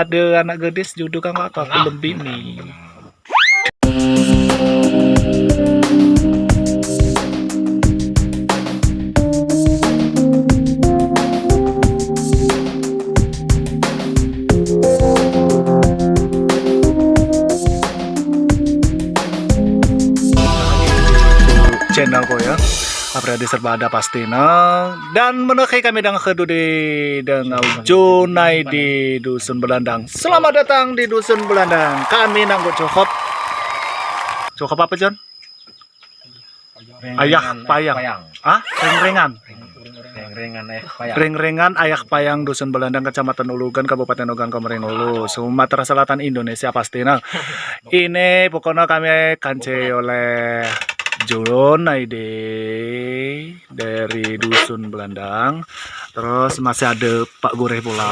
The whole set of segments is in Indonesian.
mana ada anak gadis jodoh kan aku lebih nih. Channel ko ya. Apradi serba ada pasti dan menekai kami dengan kedudi dengan Junai di Dusun Belandang. Selamat datang di Dusun Belandang. Kami nanggut cukup apa John? Ayah payang. Ah, ring-ringan. Ring-ringan ayah payang Dusun Belandang, Kecamatan Ulugan, Kabupaten Ogan Komering Ulu, Sumatera Selatan, Indonesia pasti. Ini pokoknya kami kance oleh Junai dari Dusun Belandang. Terus masih ada Pak Goreh pula.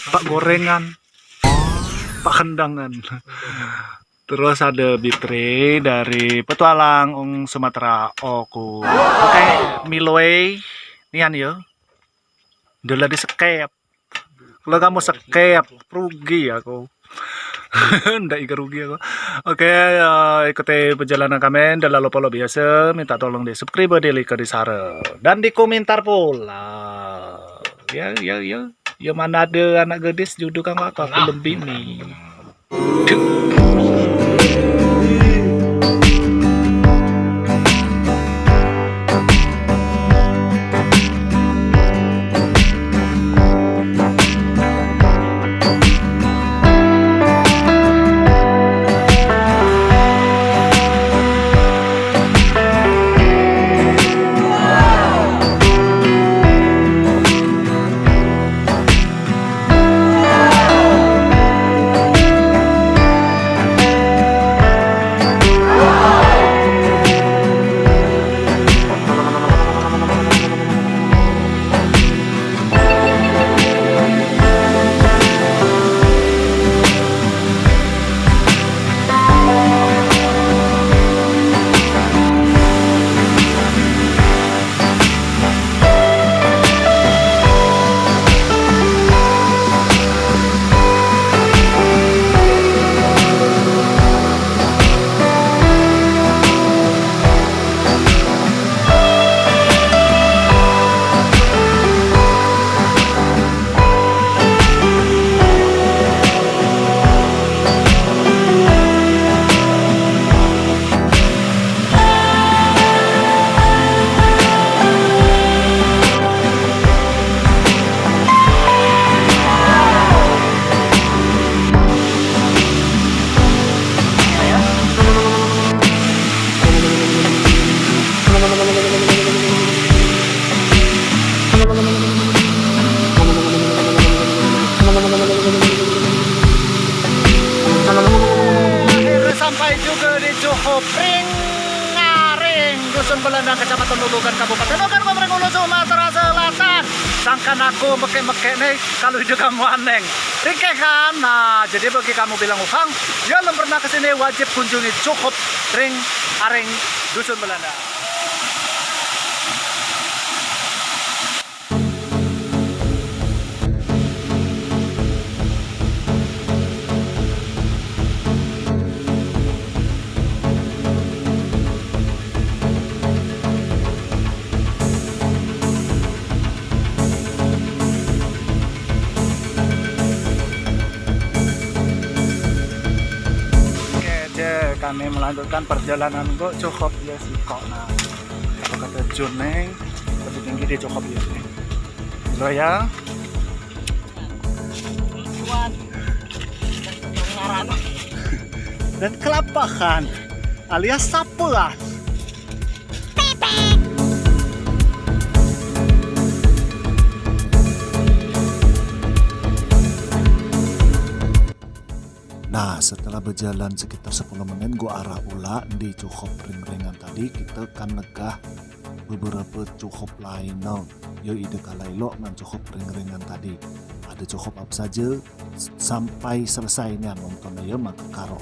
Pak Gorengan. Pak Kendangan. Terus ada Bitri dari Petualang Sumatera Oku. Oke, Milway nian ya. Udah di skep. Kalau kamu skep rugi aku. Nggak ikut rugi aku. Oke, ikuti perjalanan kami. Dan lalu follow biasa. Minta tolong di subscribe, di like, di share, dan di komentar pula. Ya mana ada anak gadis jodoh kan aku lebih nih. Sampai juga di Cuhopring Ngaring, Dusun Belandang, Kecamatan Ulugan, Kabupaten Ogan Komering Ulu, Sumatera Selatan. Sangkan aku mekek-mekek nih kalau juga kamu aneh. Rike kan? Nah, jadi bagi kamu bilang Ufang, yang belum pernah kesini wajib kunjungi Cuhopring Ngaring, Dusun Belandang. Kami melanjutkan perjalanan kok cukup ya sih kok. Nah, kalau kata Junai lebih tinggi di cukup ya sih. Lo ya. Dan kelapakan alias sapulas. Nah, setelah berjalan sekitar 10 menit gua arah ula di cukup ring-ringan tadi, kita akan negah beberapa cukup lain. Yo ide kalailo ngan cukup ring-ringan tadi. Ada cukup apa saja sampai selesainya nonton ya maka karo.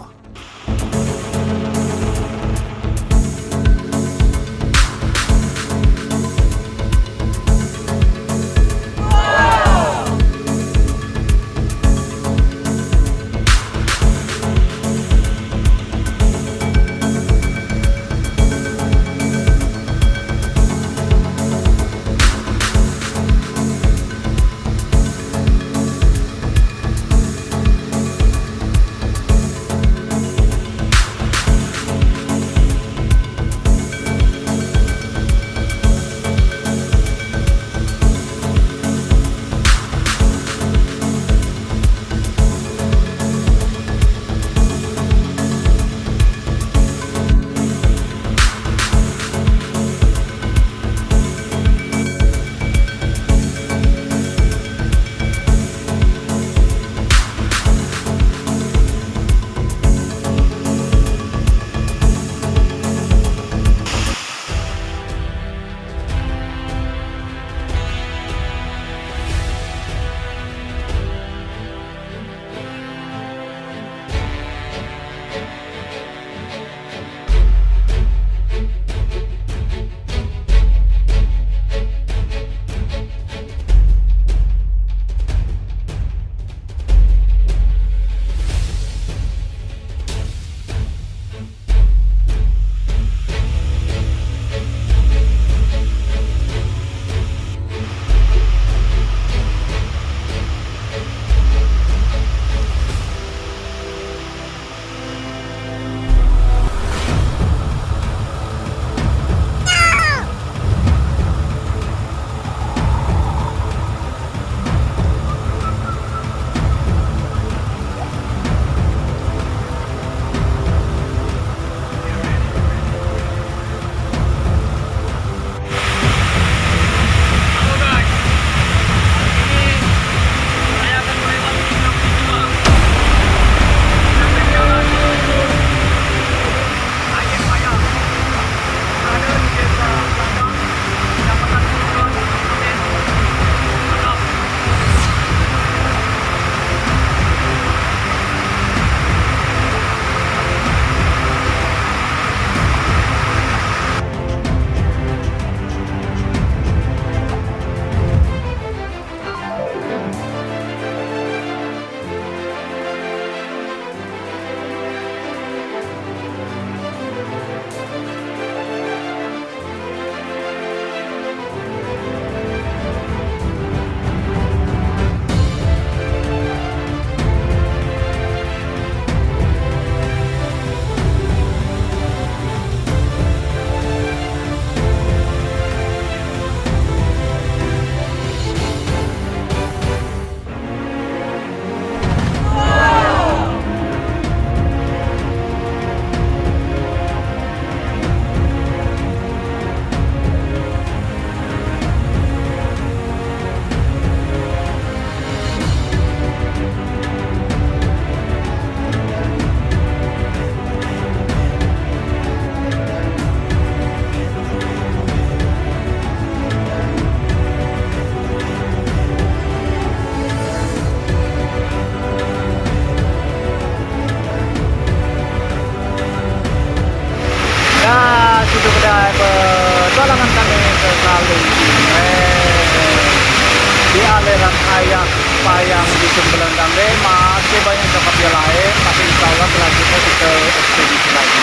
apa yang bikin Belendang deh, masih banyak cokap yang lain, tapi insya Allah selanjutnya kita ekspedisi lagi.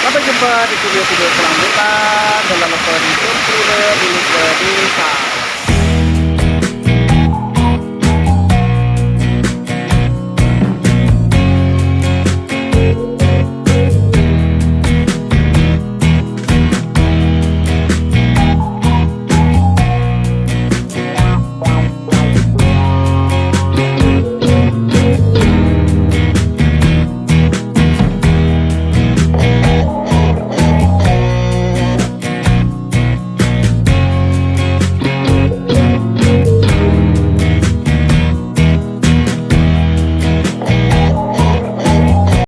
Sampai jumpa di video-video selanjutnya dalam akun Surprider di Desa.